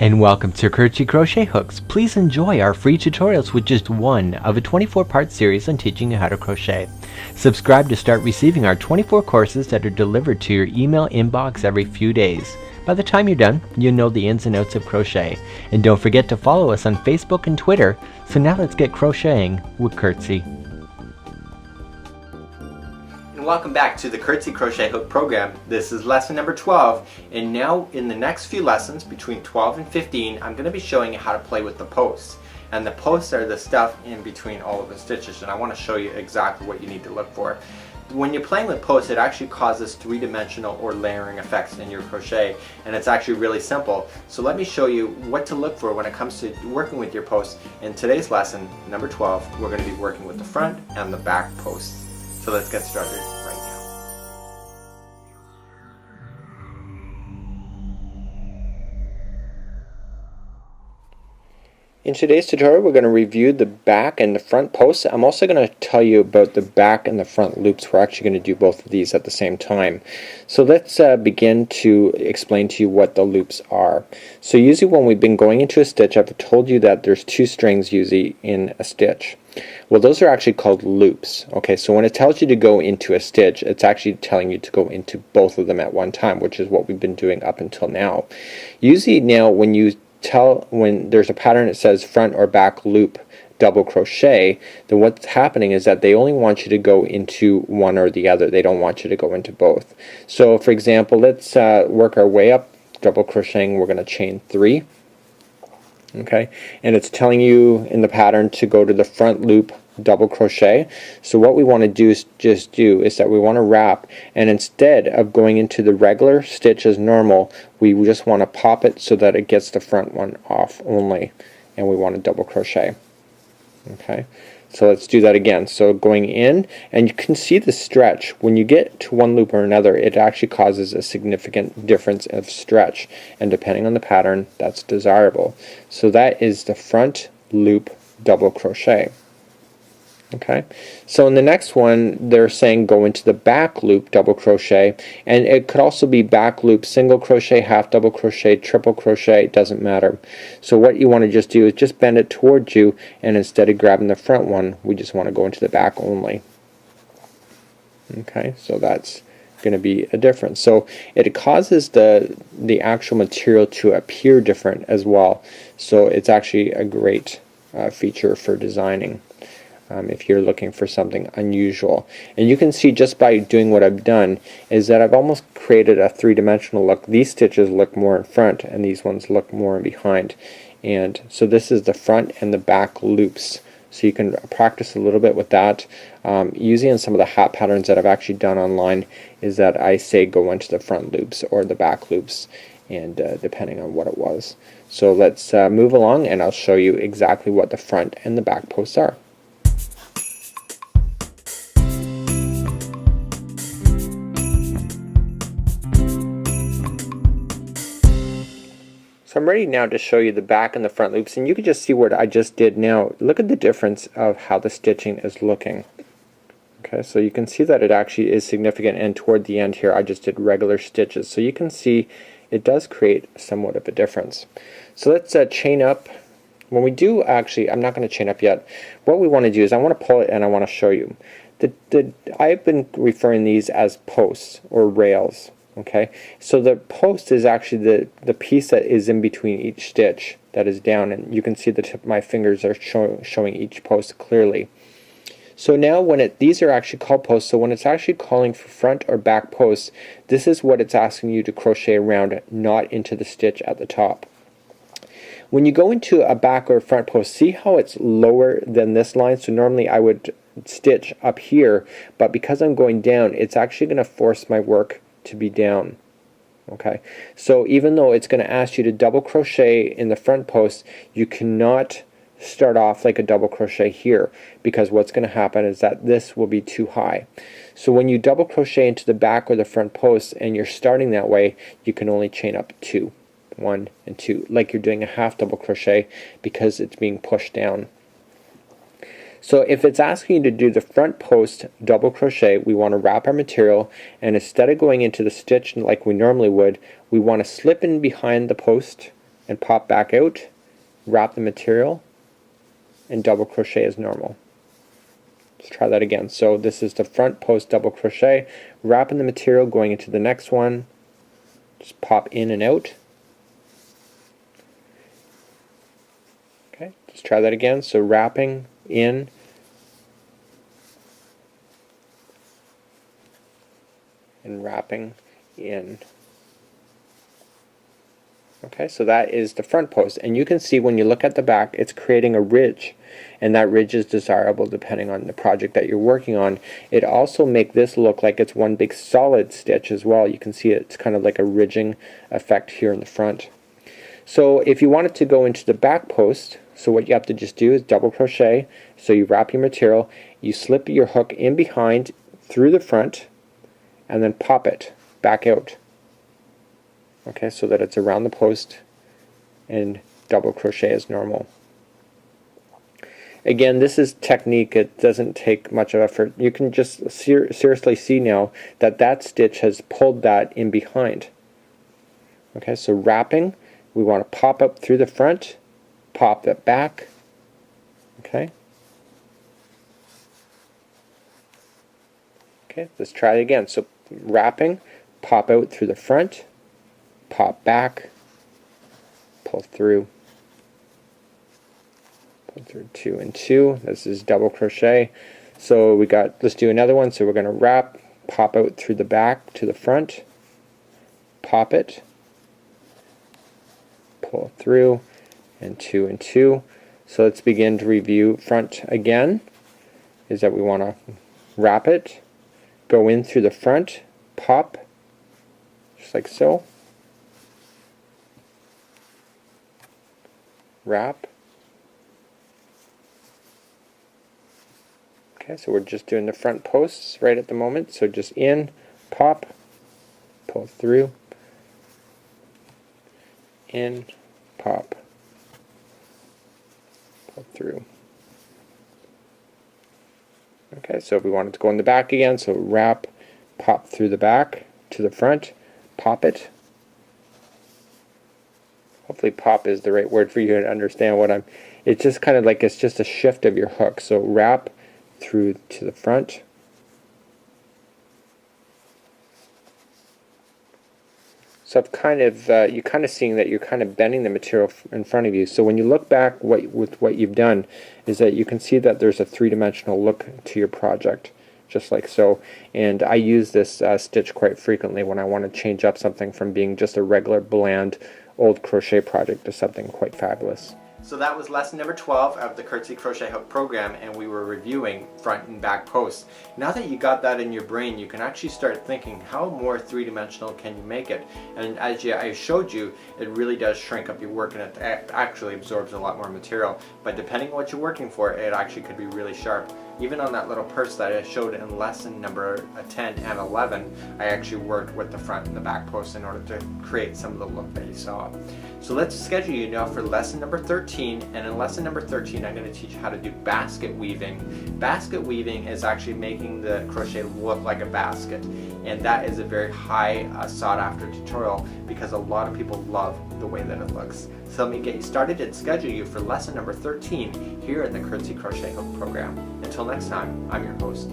And welcome to Crochet Hooks. Please enjoy our free tutorials with just one of a 24-part series on teaching you how to crochet. Subscribe to start receiving our 24 courses that are delivered to your email inbox every few days. By the time you're done, you'll know the ins and outs of crochet. And don't forget to follow us on Facebook and Twitter. So now let's get crocheting with Curtsy. And welcome back to the Curtsy Crochet Hook program. This is lesson number 12, and now in the next few lessons between 12 and 15 I'm going to be showing you how to play with the posts. And the posts are the stuff in between all of the stitches, and I want to show you exactly what you need to look for. When you're playing with posts, it actually causes three-dimensional or layering effects in your crochet, and it's actually really simple. So let me show you what to look for when it comes to working with your posts. In today's lesson, number 12, we're going to be working with the front and the back posts. So let's get started right now. In today's tutorial, we're going to review the back and the front posts. I'm also going to tell you about the back and the front loops. We're actually going to do both of these at the same time. So let's begin to explain to you what the loops are. So usually when we've been going into a stitch, I've told you that there's two strings usually in a stitch. Well, those are actually called loops. Okay, so when it tells you to go into a stitch, it's actually telling you to go into both of them at one time, which is what we've been doing up until now. Usually now when there's a pattern that says front or back loop double crochet, then what's happening is that they only want you to go into one or the other. They don't want you to go into both. So for example, let's work our way up, double crocheting. We're going to chain 3. Okay, and it's telling you in the pattern to go to the front loop double crochet. So what we want to do is that we want to wrap, and instead of going into the regular stitch as normal, we just want to pop it so that it gets the front one off only, and we want to double crochet. Okay, so let's do that again. So going in, and you can see the stretch. When you get to one loop or another, it actually causes a significant difference of stretch, and depending on the pattern, that's desirable. So that is the front loop double crochet. Okay, so in the next one they're saying go into the back loop double crochet, and it could also be back loop single crochet, half double crochet, triple crochet, it doesn't matter. So what you want to just do is just bend it towards you, and instead of grabbing the front one, we just want to go into the back only. Okay, so that's going to be a difference. So it causes the actual material to appear different as well. So it's actually a great feature for designing. If you're looking for something unusual. And you can see just by doing what I've done is that I've almost created a three-dimensional look. These stitches look more in front and these ones look more in behind. And so this is the front and the back loops. So you can practice a little bit with that. Using in some of the hat patterns that I've actually done online is that I say go into the front loops or the back loops, and depending on what it was. So let's move along, and I'll show you exactly what the front and the back posts are. So I'm ready now to show you the back and the front loops, and you can just see what I just did now. Look at the difference of how the stitching is looking. Okay, so you can see that it actually is significant, and toward the end here I just did regular stitches. So you can see it does create somewhat of a difference. So let's chain up. When we do, actually, I'm not going to chain up yet. What we want to do is I want to pull it and I want to show you. I've been referring these as posts or rails. Okay, so the post is actually the piece that is in between each stitch that is down, and you can see the tip of my fingers are showing each post clearly. So now when these are actually called posts, so when it's actually calling for front or back posts, this is what it's asking you to crochet around, not into the stitch at the top. When you go into a back or front post, see how it's lower than this line? So normally I would stitch up here, but because I'm going down, it's actually going to force my work to be down. Okay, so even though it's going to ask you to double crochet in the front post, you cannot start off like a double crochet here, because what's going to happen is that this will be too high. So when you double crochet into the back or the front post and you're starting that way, you can only chain up 2, 1 and 2, like you're doing a half double crochet, because it's being pushed down. So if it's asking you to do the front post double crochet, we want to wrap our material, and instead of going into the stitch like we normally would, we want to slip in behind the post and pop back out, wrap the material, and double crochet as normal. Let's try that again. So this is the front post double crochet, wrapping the material, going into the next one, just pop in and out. Okay, let's try that again. So wrapping in, and wrapping in. Okay, so that is the front post, and you can see when you look at the back it's creating a ridge, and that ridge is desirable depending on the project that you're working on. It also makes this look like it's one big solid stitch as well. You can see it's kind of like a ridging effect here in the front. So if you want it to go into the back post, so what you have to just do is double crochet. So you wrap your material, you slip your hook in behind through the front, and then pop it back out. Okay, so that it's around the post, and double crochet as normal. Again, this is technique. It doesn't take much of effort. You can just seriously see now that that stitch has pulled that in behind. Okay, so wrapping, we want to pop up through the front, pop it back. Okay. Okay, let's try it again. So wrapping, pop out through the front, pop back, pull through 2 and 2. This is double crochet. So we got, let's do another one. So we're going to wrap, pop out through the back to the front, pop it, pull through, and 2 and 2. So let's begin to review. Front again is that we want to wrap it, go in through the front, pop, just like so, wrap. Okay, so we're just doing the front posts right at the moment. So just in, pop, pull through, in, pop, pull through. Okay, so if we wanted to go in the back again, so wrap, pop through the back to the front, pop it. Hopefully pop is the right word for you to understand what I'm, it's just kind of like, it's just a shift of your hook. So wrap through to the front, so I've kind of you're kind of seeing that you're kind of bending the material in front of you. So when you look back with what you've done is that you can see that there's a three-dimensional look to your project, just like so. And I use this stitch quite frequently when I want to change up something from being just a regular bland old crochet project to something quite fabulous. So that was lesson number 12 of the Curtsy Crochet Hook program, and we were reviewing front and back posts. Now that you got that in your brain, you can actually start thinking, how more three-dimensional can you make it? And as I showed you, it really does shrink up your work, and it actually absorbs a lot more material. But depending on what you're working for, it actually could be really sharp. Even on that little purse that I showed in lesson number 10 and 11, I actually worked with the front and the back posts in order to create some of the look that you saw. So let's schedule you now for lesson number 13, and in lesson number 13 I'm going to teach you how to do basket weaving. Basket weaving is actually making the crochet look like a basket, and that is a very high sought after tutorial because a lot of people love the way that it looks. So let me get you started and schedule you for lesson number 13 here in the Curtsy Crochet Hook program. Until next time, I'm your host,